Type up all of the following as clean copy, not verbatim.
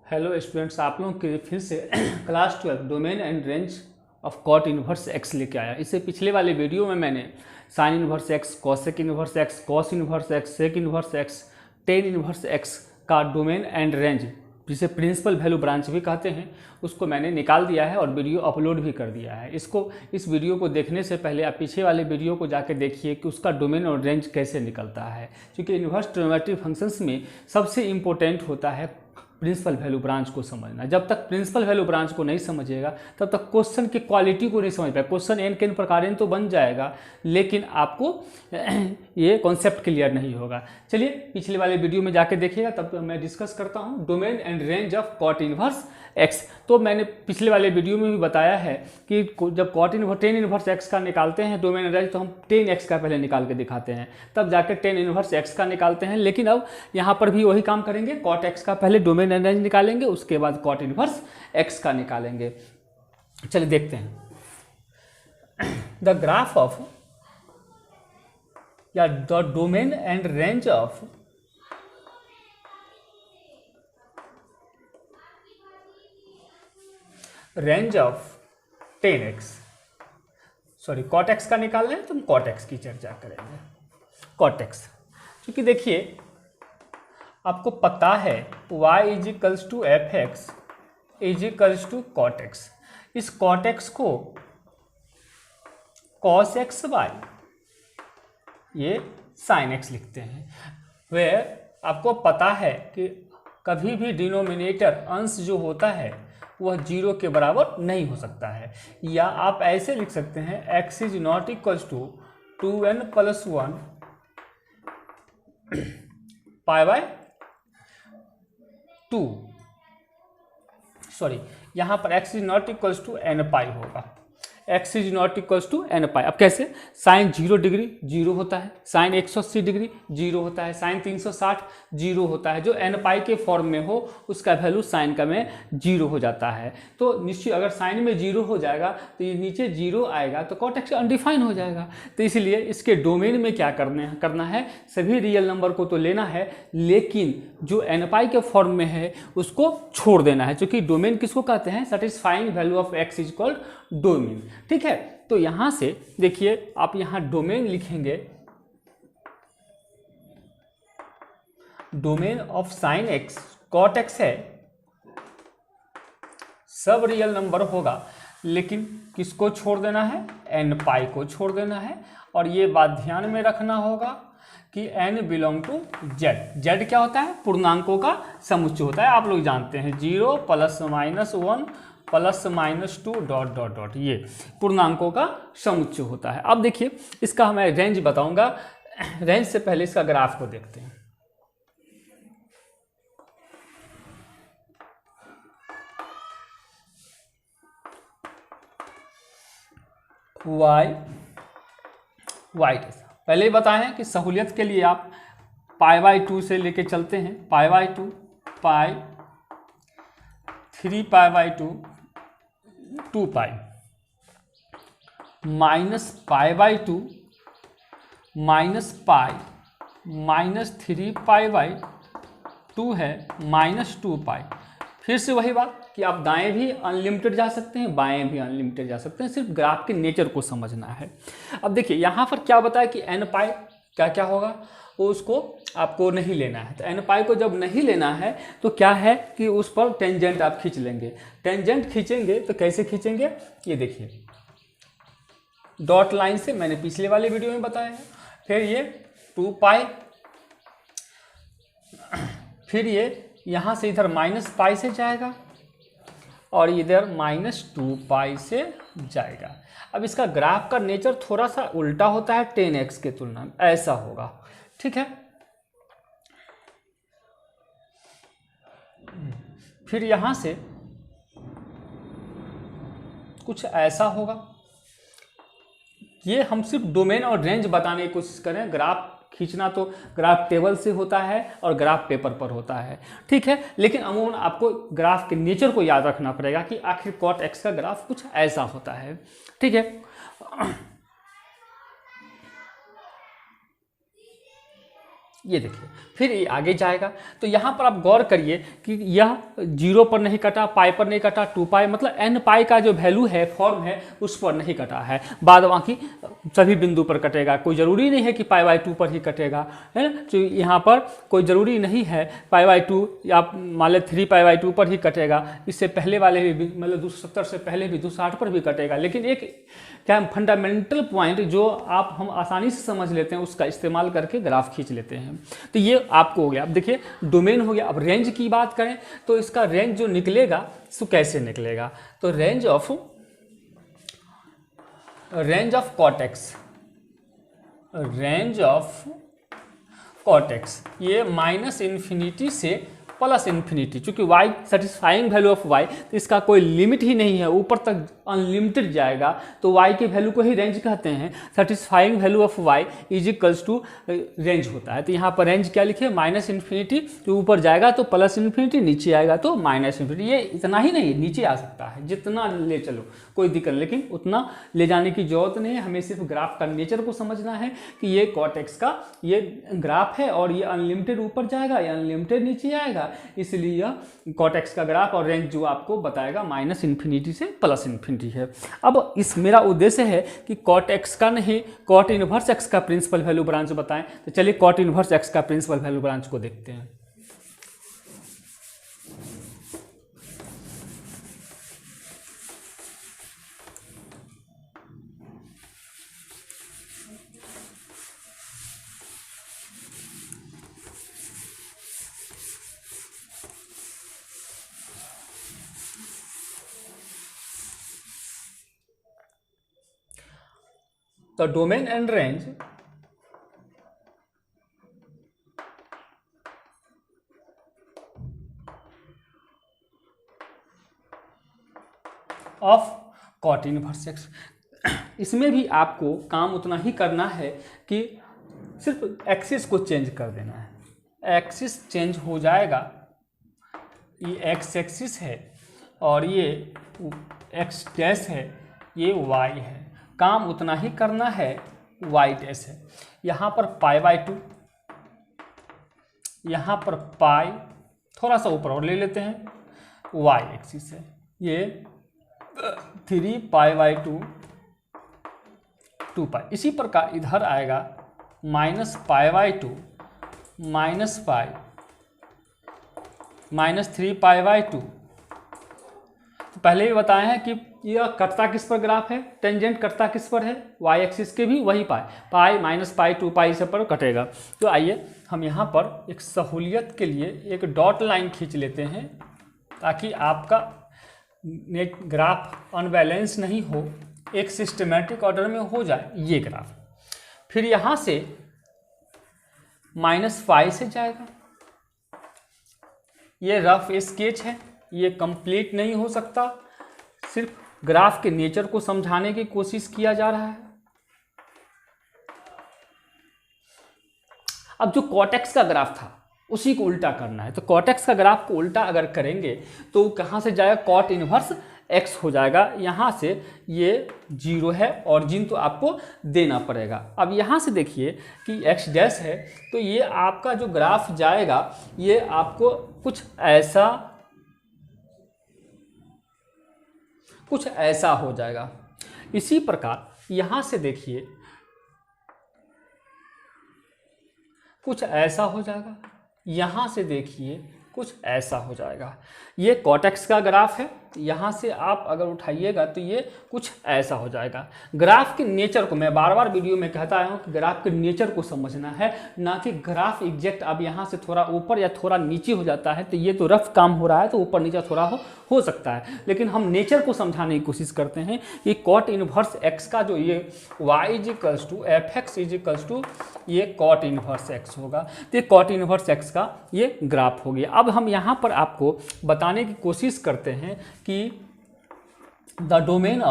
Hello students, आप लोगों के लिए फिर से class 12 domain and range of cot inverse x लेके आया। इससे पिछले वाले वीडियो में मैंने sine inverse x, cosec inverse x, cos inverse x, sec inverse x, tan inverse x का डोमेन एंड रेंज, जिसे प्रिंसिपल वैल्यू ब्रांच भी कहते हैं, उसको मैंने निकाल दिया है और वीडियो अपलोड भी कर दिया है। इस वीडियो को देखने से पहले आप पीछे वाले वीडियो को जाके देखिए कि उसका डोमेन और रेंज कैसे निकलता है, क्योंकि इन्वर्स ट्रिग्नोमेट्री फंक्शंस में सबसे इंपॉर्टेंट होता है प्रिंसिपल वैल्यू ब्रांच को समझना। जब तक प्रिंसिपल वैल्यू ब्रांच को नहीं समझिएगा तब तक क्वेश्चन की क्वालिटी को नहीं समझ पाए। क्वेश्चन एन के एन प्रकार तो बन जाएगा, लेकिन आपको ये कॉन्सेप्ट क्लियर नहीं होगा। चलिए पिछले वाले वीडियो में जाके देखिएगा, तब मैं डिस्कस करता हूँ domain and range of cot inverse x. तो मैंने पिछले वाले वीडियो में भी बताया है कि जब cot inverse tan inverse x का निकालते हैं डोमेन एंड रेंज, तो हम टेन एक्स का पहले निकाल के दिखाते हैं, तब जाके टेन इनवर्स एक्स का निकालते हैं। लेकिन अब यहाँ पर भी वही काम करेंगे, कॉट एक्स का पहले डोमेन एंड रेंज निकालेंगे, उसके बाद कॉट इनवर्स एक्स का निकालेंगे। चलिए देखते हैं द ग्राफ ऑफ या the domain and range of range of tan x, sorry cot x का निकालना है तो हम कॉट एक्स की चर्चा करेंगे। कॉट एक्स, क्योंकि देखिए आपको पता है y is equals to f x is equals to cot x. इस कॉट एक्स को कॉस एक्स बाय ये साइन एक्स लिखते हैं। वेयर आपको पता है कि कभी भी डिनोमिनेटर अंश जो होता है वह जीरो के बराबर नहीं हो सकता है, या आप ऐसे लिख सकते हैं x is not equals to 2n plus 1 pi by 2। Sorry, यहाँ पर x is not equals to n pi होगा, x is not equals to n pi. अब कैसे? साइन 0 डिग्री 0 होता है, साइन 180 डिग्री 0 होता है, साइन 360 0 होता है। जो n पाई के फॉर्म में हो उसका वैल्यू साइन का में 0 हो जाता है। तो निश्चित अगर साइन में 0 हो जाएगा तो ये नीचे 0 आएगा तो कॉट एक्स अनडिफाइन हो जाएगा। तो इसलिए इसके डोमेन में क्या करना है, सभी रियल नंबर को तो लेना है, लेकिन जो n पाई के फॉर्म में है उसको छोड़ देना है, क्योंकि डोमेन किसको कहते हैं? Satisfying value of x is called domain. ठीक है, तो यहां से देखिए आप यहां डोमेन लिखेंगे, domain of sine x cot x है, सब रियल नंबर होगा, लेकिन किसको छोड़ देना है? n पाई को छोड़ देना है। और ये बात ध्यान में रखना होगा कि n belong to z। z क्या होता है? पूर्णांकों का समुच्चय होता है, आप लोग जानते हैं, 0 plus minus 1 plus minus 2 dot dot dot, ये पूर्णांकों का समुच्चय होता है। अब देखिए इसका मैं रेंज बताऊंगा, रेंज से पहले इसका ग्राफ को देखते हैं। y पहले ही बताएं कि सहूलियत के लिए आप पाई बाई 2 से लेके चलते हैं, pi by 2, pi 3 pi by 2, 2 pi, minus pi by 2, minus pi, minus 3 pi by 2 है, माइनस 2 पाई। फिर से वही बात कि आप दाएं भी अनलिमिटेड जा सकते हैं, बाएं भी अनलिमिटेड जा सकते हैं, सिर्फ ग्राफ के नेचर को समझना है। अब देखिए यहाँ पर क्या बताया कि n पाई क्या क्या होगा, वो उसको आपको नहीं लेना है। तो n पाई को जब नहीं लेना है तो क्या है कि उस पर टेंजेंट आप खींच लेंगे। टेंजेंट खींचेंगे तो कैसे खींचेंगे, ये देखिए डॉट लाइन से, मैंने पिछले वाले वीडियो में बताया है। फिर ये 2 पाई, फिर ये यहाँ से इधर माइनस पाई से जाएगा और इधर माइनस 2 पाई से जाएगा। अब इसका ग्राफ का नेचर थोड़ा सा उल्टा होता है 10x के तुलना में, ऐसा होगा। ठीक है, फिर यहां से कुछ ऐसा होगा। ये हम सिर्फ डोमेन और रेंज बताने की कोशिश करें, ग्राफ खींचना तो ग्राफ टेबल से होता है और ग्राफ पेपर पर होता है। ठीक है, लेकिन अमूमन आपको ग्राफ के नेचर को याद रखना पड़ेगा कि आखिर कॉट एक्स का ग्राफ कुछ ऐसा होता है। ठीक है, ये देखिए, फिर ये आगे जाएगा। तो यहाँ पर आप गौर करिए कि यह 0 पर नहीं कटा, पाई पर नहीं कटा, 2 पाई मतलब n पाई का जो वैल्यू है, फॉर्म है, उस पर नहीं कटा है। बाद बाकी सभी बिंदु पर कटेगा। कोई ज़रूरी नहीं है कि π/2 पर ही कटेगा, है ना। तो यहाँ पर कोई ज़रूरी नहीं है π/2 या मान लें 3π/2 पर ही कटेगा। इससे पहले वाले भी मतलब 270 से पहले भी 260 पर भी कटेगा। लेकिन एक क्या फंडामेंटल पॉइंट जो हम आसानी से समझ लेते हैं, उसका इस्तेमाल करके ग्राफ खींच लेते हैं। तो ये आपको हो गया। अब देखिए डोमेन हो गया। अब रेंज की बात करें तो इसका रेंज जो निकलेगा सो कैसे निकलेगा, तो रेंज ऑफ कॉटेक्स ये -∞ से +∞, चूंकि y satisfying value of y, तो इसका कोई लिमिट ही नहीं है, ऊपर तक अनलिमिटेड जाएगा। तो y के वैल्यू को ही रेंज कहते हैं। Satisfying value of y is equals to range होता है। तो यहाँ पर रेंज क्या लिखे, -∞, तो ऊपर जाएगा तो +∞, नीचे आएगा तो -∞। ये इतना ही नहीं, नीचे आ सकता है, जितना ले चलो कोई दिक्कत, लेकिन उतना ले जाने की जरूरत नहीं है। हमें सिर्फ ग्राफ का नेचर को समझना है कि ये कॉटेक्स का ये ग्राफ है और ये अनलिमिटेड ऊपर जाएगा, ये अनलिमिटेड नीचे आएगा, इसलिए यह कॉटेक्स का ग्राफ और रेंज जो आपको बताएगा -∞ से +∞ है। अब इस मेरा उद्देश्य है कि कॉट एक्स का नहीं, कॉट इनवर्स एक्स का प्रिंसिपल वैल्यू ब्रांच बताएं। तो चलिए कॉट इनवर्स एक्स का प्रिंसिपल वैल्यू ब्रांच को देखते हैं। The domain and range of cot inverse x, इसमें भी आपको काम उतना ही करना है कि सिर्फ एक्सिस को चेंज कर देना है। एक्सिस चेंज हो जाएगा, ये एक्स एक्सिस है और ये एक्स डैश है, ये वाई है। काम उतना ही करना है, वाई डैश है। यहाँ पर π/2, यहाँ पर पाई, थोड़ा सा ऊपर और ले लेते हैं, वाई एक्सिस है, ये 3π/2 2 पाई। इसी प्रकार इधर आएगा -π/2 -पाई -3π/2। तो पहले भी बताए हैं कि यह कटता किस पर ग्राफ है, टेंजेंट कटता किस पर है, वाई एक्सिस के भी वही पाई -पाई 2 पाई से पर कटेगा। तो आइए हम यहाँ पर एक सहूलियत के लिए एक डॉट लाइन खींच लेते हैं, ताकि आपका नेट ग्राफ अनबैलेंस नहीं हो, एक सिस्टमेटिक ऑर्डर में हो जाए ये ग्राफ। फिर यहाँ से -पाई से जाएगा, ये रफ स्केच है, ये कंप्लीट नहीं हो सकता, सिर्फ ग्राफ के नेचर को समझाने की कोशिश किया जा रहा है। अब जो कॉटेक्स का ग्राफ था उसी को उल्टा करना है। तो कॉटेक्स का ग्राफ को उल्टा अगर करेंगे तो कहाँ से जाएगा, कॉट इनवर्स एक्स हो जाएगा। यहाँ से ये 0 है, ऑरिजिन तो आपको देना पड़ेगा। अब यहाँ से देखिए कि एक्स डैश है, तो ये आपका जो ग्राफ जाएगा ये आपको कुछ ऐसा हो जाएगा। इसी प्रकार यहाँ से देखिए कुछ ऐसा हो जाएगा, यहाँ से देखिए कुछ ऐसा हो जाएगा। ये कॉटेक्स का ग्राफ है, यहाँ से आप अगर उठाइएगा तो ये कुछ ऐसा हो जाएगा। ग्राफ के नेचर को मैं बार बार वीडियो में कहता आया हूँ कि ग्राफ के नेचर को समझना है, ना कि ग्राफ एग्जैक्ट अब यहाँ से थोड़ा ऊपर या थोड़ा नीचे हो जाता है तो ये तो रफ काम हो रहा है, तो ऊपर नीचे थोड़ा हो सकता है, लेकिन हम नेचर को समझाने की कोशिश करते हैं कि कॉट इनवर्स एक्स का जो ये y is equals to f x is equals to ये कॉट इनवर्स एक्स होगा। तो ये कॉट इनवर्स एक्स का ये ग्राफ हो गया। अब हम यहाँ पर आपको बताने की कोशिश करते हैं कि the domain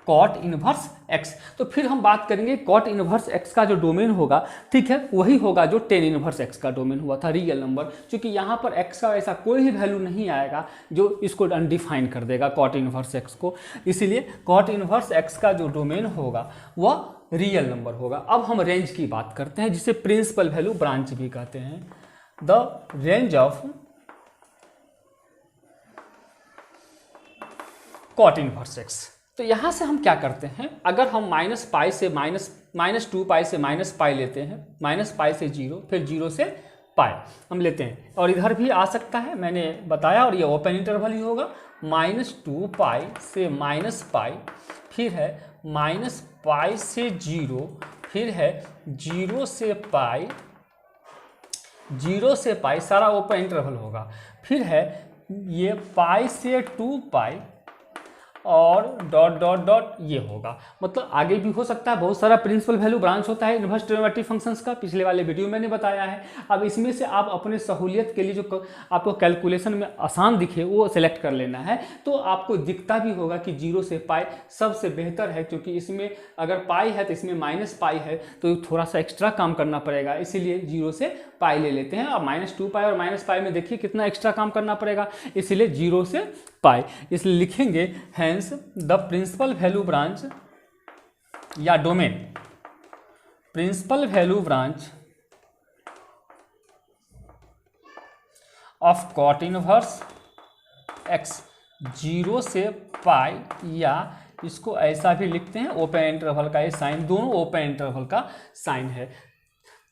cot inverse x. तो फिर हम बात करेंगे कॉट इनवर्स एक्स का जो डोमेन होगा, ठीक है, वही होगा जो टेन इनवर्स एक्स का डोमेन हुआ था रियल नंबर, क्योंकि यहाँ पर एक्स का ऐसा कोई भी वैल्यू नहीं आएगा जो इसको अनडिफाइन कर देगा कॉट इनवर्स एक्स को, इसीलिए कॉट इनवर्स एक्स का जो डोमेन होगा वह रियल नंबर होगा। अब हम रेंज की बात करते हैं, जिसे प्रिंसिपल वैल्यू ब्रांच भी कहते हैं। The range of cot inverse x. तो यहाँ से हम क्या करते हैं, अगर हम माइनस पाई से माइनस 2 पाई से माइनस पाई लेते हैं, माइनस पाई से 0, फिर 0 से पाई हम लेते हैं, और इधर भी आ सकता है, मैंने बताया, और ये ओपन इंटरवल ही होगा, -2 पाई से माइनस पाई, फिर है माइनस पाई से 0, फिर है 0 से पाई, 0 से पाई सारा ओपन इंटरवल होगा, फिर है ये पाई से 2 पाई और डॉट डॉट डॉट ये होगा। मतलब आगे भी हो सकता है, बहुत सारा प्रिंसिपल वैल्यू ब्रांच होता है इनवर्स ट्रिग्नोमेट्रिक फंक्शंस का, पिछले वाले वीडियो में मैंने बताया है। अब इसमें से आप अपने सहूलियत के लिए जो आपको कैलकुलेशन में आसान दिखे वो सेलेक्ट कर लेना है, तो आपको दिखता भी होगा कि 0 से पाई सबसे बेहतर है, क्योंकि इसमें अगर पाई है तो इसमें माइनस पाई है, तो थोड़ा सा एक्स्ट्रा काम करना पड़ेगा, इसीलिए 0 से पाई ले लेते हैं। अब -2 पाई और माइनस पाई में देखिए कितना एक्स्ट्रा काम करना पड़ेगा, इसलिए 0 से पाई, इसलिए लिखेंगे hence the principal value branch या domain, principal value branch of cot inverse x 0 से पाई, या इसको ऐसा भी लिखते हैं ओपन इंटरवल का ये साइन, दोनों ओपन इंटरवल का साइन है।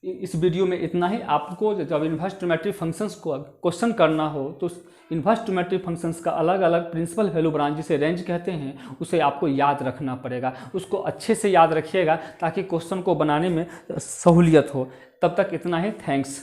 इस वीडियो में इतना ही। आपको जब इनवर्स ट्रिग्नोमेट्रिक फंक्शंस को क्वेश्चन करना हो तो इनवर्स ट्रिग्नोमेट्रिक फंक्शंस का अलग अलग प्रिंसिपल वैल्यू ब्रांच जिसे रेंज कहते हैं उसे आपको याद रखना पड़ेगा, उसको अच्छे से याद रखिएगा ताकि क्वेश्चन को बनाने में सहूलियत हो। तब तक इतना ही, थैंक्स।